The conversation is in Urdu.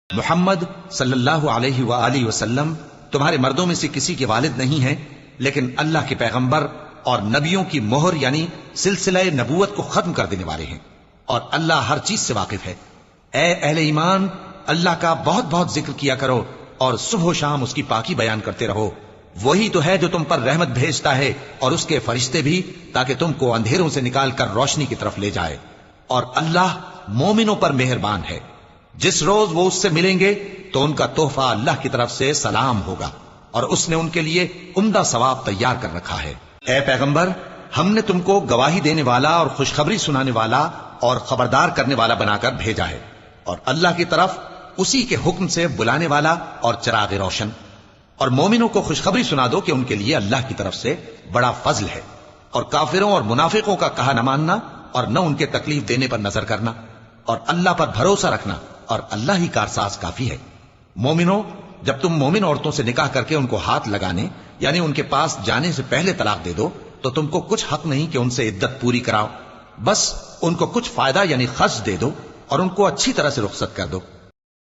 محمد صلی اللہ علیہ وآلہ وسلم تمہارے مردوں میں سے کسی کے والد نہیں ہیں، لیکن اللہ کے پیغمبر اور نبیوں کی مہر یعنی سلسلہ نبوت کو ختم کر دینے والے ہیں، اور اللہ ہر چیز سے واقف ہے۔ اے اہل ایمان، اللہ کا بہت بہت ذکر کیا کرو اور صبح و شام اس کی پاکی بیان کرتے رہو۔ وہی تو ہے جو تم پر رحمت بھیجتا ہے اور اس کے فرشتے بھی، تاکہ تم کو اندھیروں سے نکال کر روشنی کی طرف لے جائے، اور اللہ مومنوں پر مہربان ہے۔ جس روز وہ اس سے ملیں گے تو ان کا تحفہ اللہ کی طرف سے سلام ہوگا، اور اس نے ان کے لیے عمدہ ثواب تیار کر رکھا ہے۔ اے پیغمبر، ہم نے تم کو گواہی دینے والا اور خوشخبری سنانے والا اور خبردار کرنے والا بنا کر بھیجا ہے، اور اللہ کی طرف اسی کے حکم سے بلانے والا اور چراغ روشن۔ اور مومنوں کو خوشخبری سنا دو کہ ان کے لیے اللہ کی طرف سے بڑا فضل ہے، اور کافروں اور منافقوں کا کہا نہ ماننا اور نہ ان کے تکلیف دینے پر نظر کرنا، اور اللہ پر بھروسہ رکھنا، اور اللہ ہی کارساز کافی ہے۔ مومنوں، جب تم مومن عورتوں سے نکاح کر کے ان کو ہاتھ لگانے یعنی ان کے پاس جانے سے پہلے طلاق دے دو تو تم کو کچھ حق نہیں کہ ان سے عدت پوری کراؤ، بس ان کو کچھ فائدہ یعنی خرچ دے دو اور ان کو اچھی طرح سے رخصت کر دو۔